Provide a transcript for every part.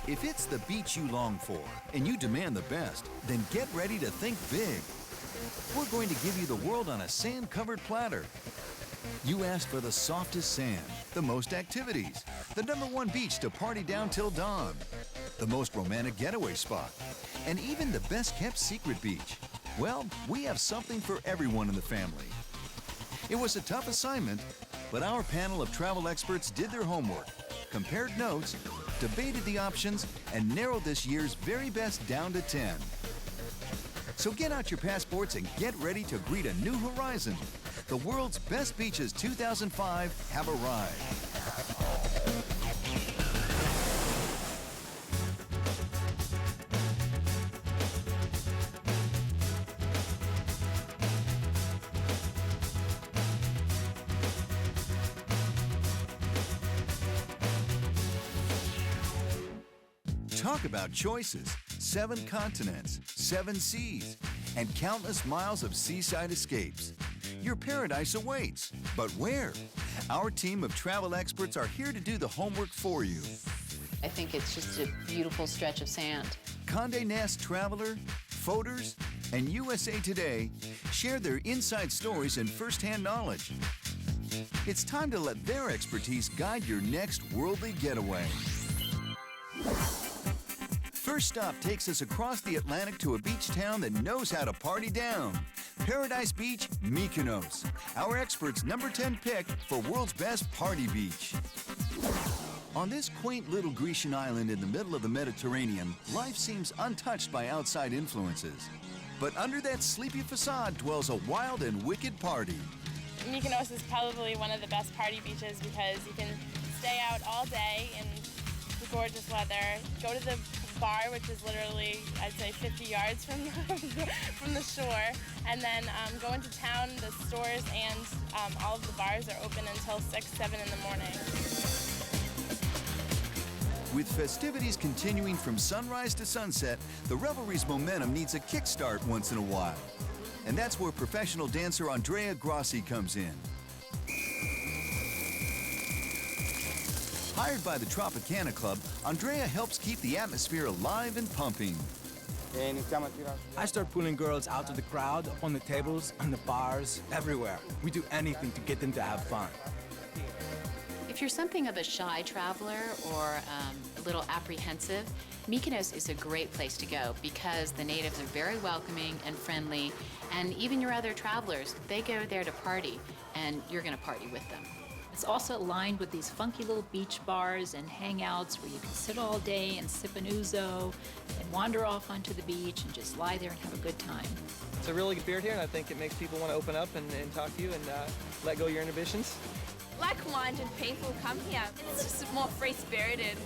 If it's the beach you long for and you demand the best, then get ready to think big. We're going to give you the world on a sand-covered platter. You asked for the softest sand, the most activities, the #1 beach to party down till dawn, the most romantic getaway spot, and even the best-kept secret beach. Well, we have something for everyone in the family. It was a tough assignment, but our panel of travel experts did their homework, compared notes, debated the options, and narrowed this year's very best down to 10. So get out your passports and get ready to greet a new horizon. The world's best beaches 2005 have arrived. Talk about choices. 7 continents, 7 seas, and countless miles of seaside escapes. Your paradise awaits. But where? Our team of travel experts are here to do the homework for you. I think it's just a beautiful stretch of sand. Condé Nast Traveler, Photos, and USA Today share their inside stories and first-hand knowledge. It's time to let their expertise guide your next worldly getaway. First stop takes us across the Atlantic to a beach town that knows how to party down. Paradise Beach, Mykonos, our experts' #10 pick for world's best party beach. On this quaint little Grecian island in the middle of the Mediterranean, life seems untouched by outside influences. But under that sleepy facade dwells a wild and wicked party. Mykonos is probably one of the best party beaches because you can stay out all day in the gorgeous weather, go to the bar, which is literally, I'd say, 50 yards from the shore, and then go into town. The stores and all of the bars are open until 6, 7 in the morning. With festivities continuing from sunrise to sunset, the revelry's momentum needs a kickstart once in a while. And that's where professional dancer Andrea Grossi comes in. Hired by the Tropicana Club, Andrea helps keep the atmosphere alive and pumping. I start pulling girls out of the crowd, on the tables, on the bars, everywhere. We do anything to get them to have fun. If you're something of a shy traveler or a little apprehensive, Mykonos is a great place to go because the natives are very welcoming and friendly, and even your other travelers, they go there to party, and you're going to party with them. It's also lined with these funky little beach bars and hangouts where you can sit all day and sip an ouzo and wander off onto the beach and just lie there and have a good time. It's a really good beer here, and I think it makes people want to open up and talk to you and let go of your inhibitions. Like-minded people come here. It's just more free-spirited.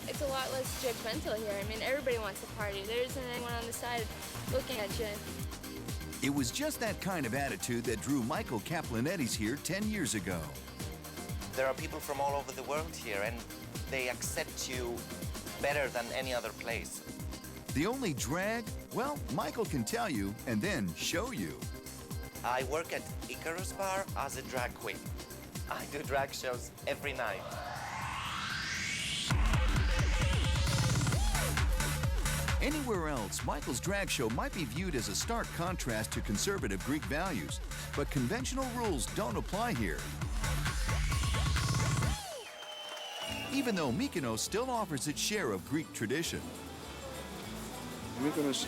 It's a lot less judgmental here. I mean, everybody wants to party. There isn't anyone on the side looking at you. It was just that kind of attitude that drew Michael Kaplanettis here 10 years ago. There are people from all over the world here, and they accept you better than any other place. The only drag? Well, Michael can tell you and then show you. I work at Icarus Bar as a drag queen. I do drag shows every night. Anywhere else, Michael's drag show might be viewed as a stark contrast to conservative Greek values, but conventional rules don't apply here. Even though Mykonos still offers its share of Greek tradition. Mykonos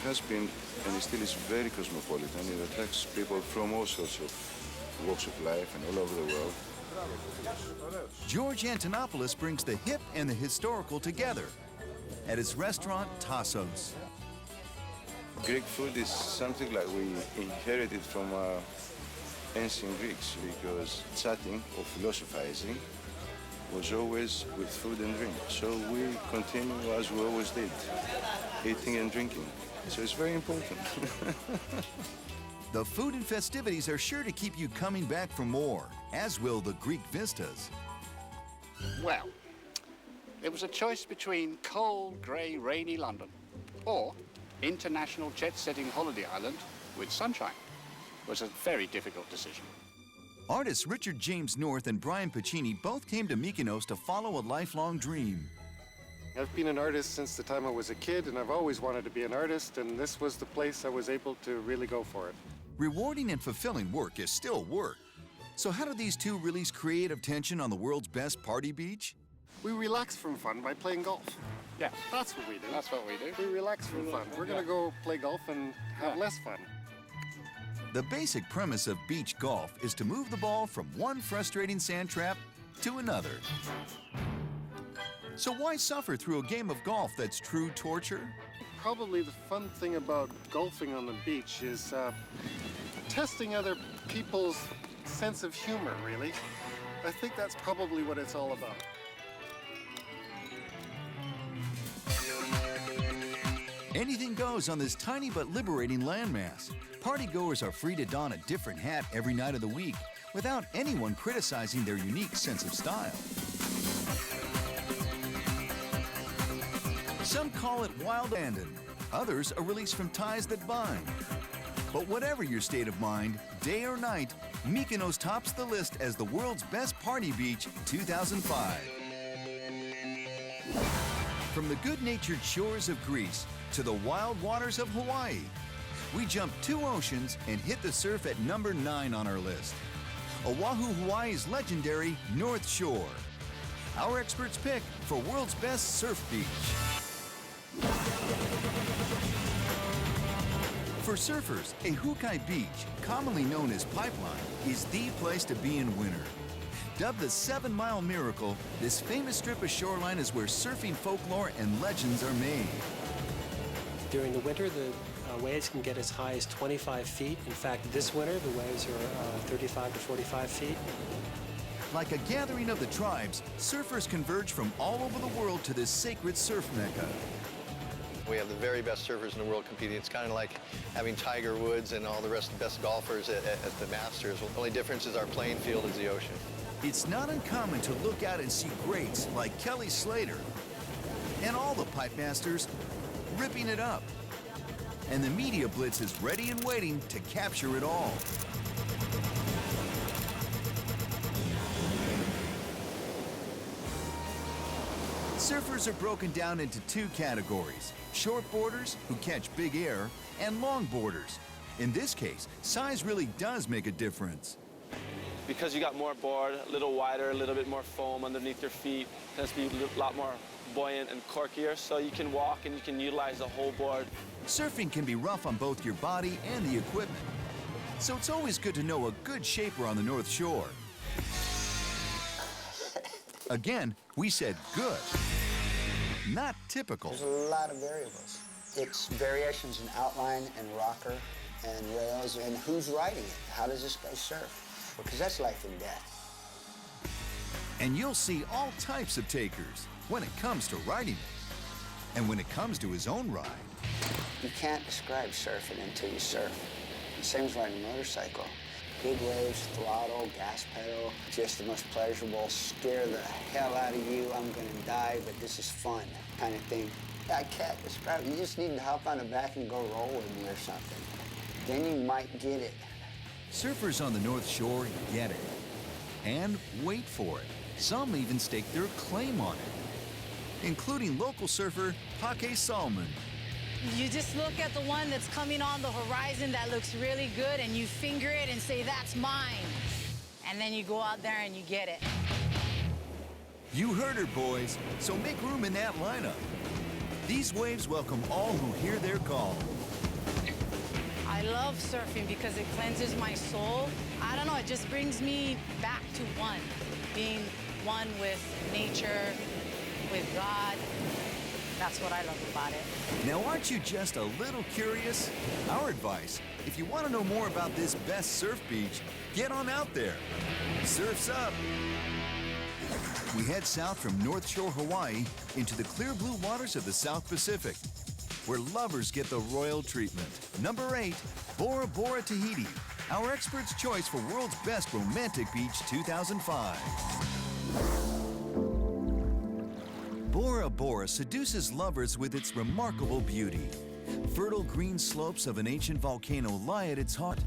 has been and still is very cosmopolitan. It attracts people from all sorts of walks of life and all over the world. George Antonopoulos brings the hip and the historical together at his restaurant Tassos. Greek food is something like we inherited from ancient Greeks because chatting or philosophizing was always with food and drink. So we continue as we always did, eating and drinking. So it's very important. The food and festivities are sure to keep you coming back for more, as will the Greek vistas. Well, it was a choice between cold, grey, rainy London or international jet-setting holiday island with sunshine. It was a very difficult decision. Artists Richard James North and Brian Pacini both came to Mykonos to follow a lifelong dream. I've been an artist since the time I was a kid, and I've always wanted to be an artist, and this was the place I was able to really go for it. Rewarding and fulfilling work is still work. So how do these two release creative tension on the world's best party beach? We relax from fun by playing golf. Yeah, That's what we do. that's what we do. We relax from fun. We're going to go play golf and have less fun. The basic premise of beach golf is to move the ball from one frustrating sand trap to another. So why suffer through a game of golf that's true torture? Probably the fun thing about golfing on the beach is testing other people's sense of humor, really. I think that's probably what it's all about. Anything goes on this tiny but liberating landmass. Partygoers are free to don a different hat every night of the week without anyone criticizing their unique sense of style. Some call it wild abandon, others a release from ties that bind. But whatever your state of mind, day or night, Mykonos tops the list as the world's best party beach 2005. From the good-natured shores of Greece to the wild waters of Hawaii, we jump 2 oceans and hit the surf at number 9 on our list. Oahu, Hawaii's legendary North Shore. Our experts pick for world's best surf beach. For surfers, a Hukai Beach, commonly known as Pipeline, is the place to be in winter. Dubbed the 7-Mile Miracle, this famous strip of shoreline is where surfing folklore and legends are made. During the winter, the waves can get as high as 25 feet. In fact, this winter, the waves are 35 to 45 feet. Like a gathering of the tribes, surfers converge from all over the world to this sacred surf mecca. We have the very best surfers in the world competing. It's kind of like having Tiger Woods and all the rest of the best golfers at the Masters. The only difference is our playing field is the ocean. It's not uncommon to look out and see greats like Kelly Slater and all the pipe masters ripping it up. And the media blitz is ready and waiting to capture it all. Surfers are broken down into 2 categories: shortboarders, who catch big air, and longboarders. In this case, size really does make a difference. Because you got more board, a little wider, a little bit more foam underneath your feet, it tends to be a lot more buoyant and corkier, so you can walk and you can utilize the whole board. Surfing can be rough on both your body and the equipment. So it's always good to know a good shaper on the North Shore. Again, we said good, not typical. There's a lot of variables. It's variations in outline and rocker and rails and who's riding it. How does this guy surf? Because that's life and death. And you'll see all types of takers when it comes to riding it and when it comes to his own ride. You can't describe surfing until you surf. The same as riding a motorcycle. Big waves, throttle, gas pedal, just the most pleasurable, scare the hell out of you, I'm gonna die, but this is fun kind of thing. I can't describe it. You just need to hop on the back and go roll with me or something. Then you might get it. Surfers on the North Shore get it. And wait for it. Some even stake their claim on it, including local surfer Pake Salmon. You just look at the one that's coming on the horizon that looks really good and you finger it and say, that's mine. And then you go out there and you get it. You heard her, boys, so make room in that lineup. These waves welcome all who hear their call. I love surfing because it cleanses my soul. I don't know, it just brings me back to one. Being one with nature, with God. That's what I love about it. Now, aren't you just a little curious? Our advice, if you want to know more about this best surf beach, get on out there. Surf's up. We head south from North Shore, Hawaii, into the clear blue waters of the South Pacific, where lovers get the royal treatment. Number 8, Bora Bora, Tahiti, our expert's choice for world's best romantic beach 2005. Bora Bora seduces lovers with its remarkable beauty. Fertile green slopes of an ancient volcano lie at its heart.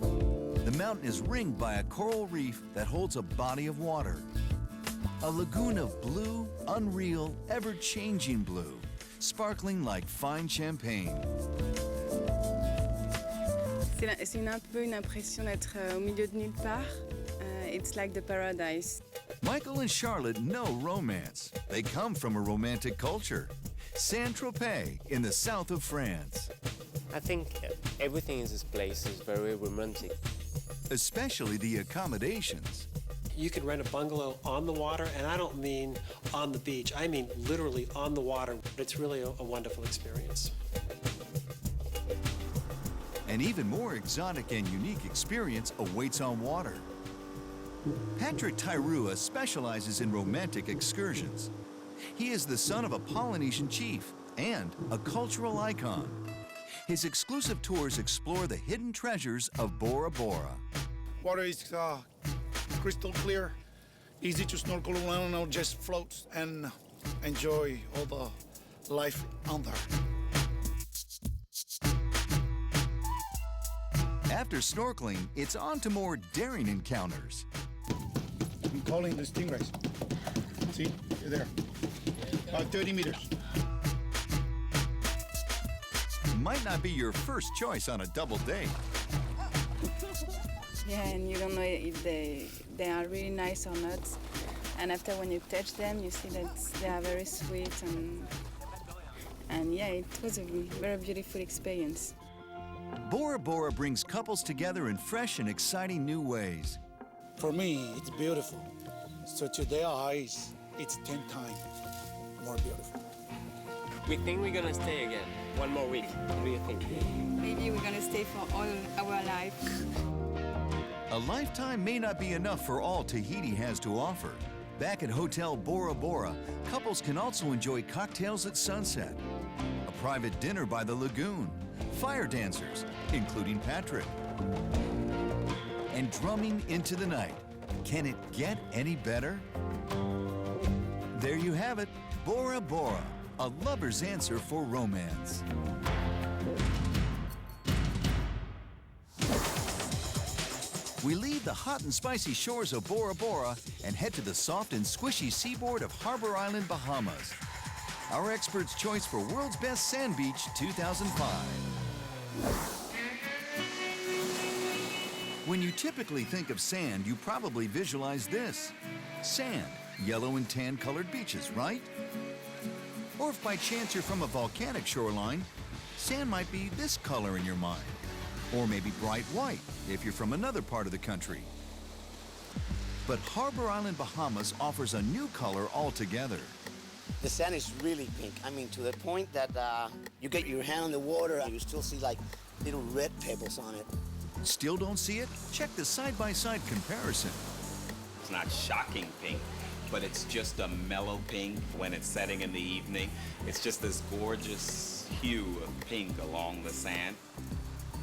The mountain is ringed by a coral reef that holds a body of water. A lagoon of blue, unreal, ever-changing blue, sparkling like fine champagne. C'est un peu une impression d'être au milieu de nulle part. It's like the paradise. Michael and Charlotte know romance. They come from a romantic culture. Saint-Tropez in the south of France. I think everything in this place is very romantic. Especially the accommodations. You can rent a bungalow on the water, and I don't mean on the beach. I mean literally on the water. It's really a wonderful experience. An even more exotic and unique experience awaits on water. Patrick Tairua specializes in romantic excursions. He is the son of a Polynesian chief and a cultural icon. His exclusive tours explore the hidden treasures of Bora Bora. Water is crystal clear, easy to snorkel around or just float and enjoy all the life under. After snorkeling, it's on to more daring encounters. I'm calling the stingrays. See, they're there. About 30 meters. Might not be your first choice on a double date. Yeah, and you don't know if they are really nice or not. And after when you touch them, you see that they are very sweet and yeah, it was a very beautiful experience. Bora Bora brings couples together in fresh and exciting new ways. For me, it's beautiful. So to their eyes, it's 10 times more beautiful. We think we're gonna stay again. One more week. What do you think? Maybe we're gonna stay for all our life. A lifetime may not be enough for all Tahiti has to offer. Back at Hotel Bora Bora, couples can also enjoy cocktails at sunset, a private dinner by the lagoon, fire dancers, including Patrick, and drumming into the night. Can it get any better? There you have it, Bora Bora, a lover's answer for romance. We leave the hot and spicy shores of Bora Bora and head to the soft and squishy seaboard of Harbor Island, Bahamas. Our expert's choice for World's Best Sand Beach 2005. When you typically think of sand, you probably visualize this. Sand, yellow and tan colored beaches, right? Or if by chance you're from a volcanic shoreline, sand might be this color in your mind. Or maybe bright white if you're from another part of the country. But Harbor Island, Bahamas offers a new color altogether. The sand is really pink. I mean, to the point that you get your hand on the water and you still see like little red pebbles on it. Still don't see it? Check the side-by-side comparison. It's not shocking pink, but it's just a mellow pink when it's setting in the evening. It's just this gorgeous hue of pink along the sand.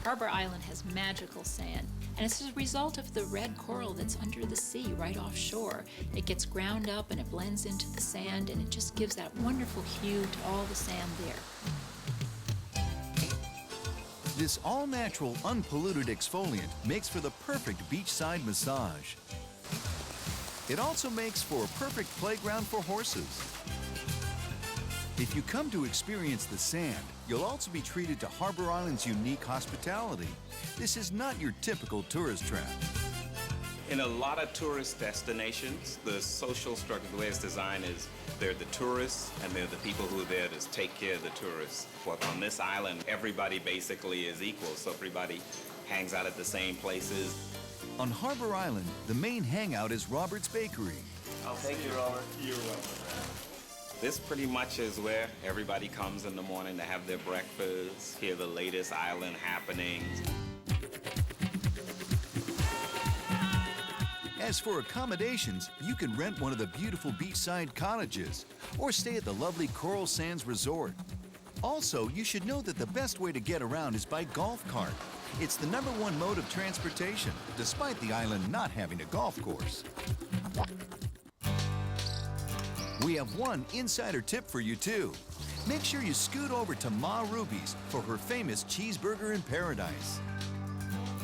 Harbor Island has magical sand, and it's a result of the red coral that's under the sea right offshore. It gets ground up and it blends into the sand, and it just gives that wonderful hue to all the sand there. This all-natural, unpolluted exfoliant makes for the perfect beachside massage. It also makes for a perfect playground for horses. If you come to experience the sand, you'll also be treated to Harbor Island's unique hospitality. This is not your typical tourist trap. In a lot of tourist destinations, the social structure, the way it's designed is they're the tourists and they're the people who are there to take care of the tourists. But on this island, everybody basically is equal, so everybody hangs out at the same places. On Harbor Island, the main hangout is Robert's Bakery. Oh, thank you, Robert. You're welcome. This pretty much is where everybody comes in the morning to have their breakfast, hear the latest island happenings. As for accommodations, you can rent one of the beautiful beachside cottages or stay at the lovely Coral Sands Resort. Also, you should know that the best way to get around is by golf cart. It's the #1 mode of transportation, despite the island not having a golf course. We have one insider tip for you, too. Make sure you scoot over to Ma Ruby's for her famous cheeseburger in paradise.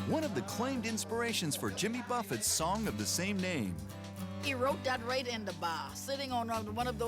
One of the claimed inspirations for Jimmy Buffett's song of the same name. He wrote that right in the bar, sitting on one of those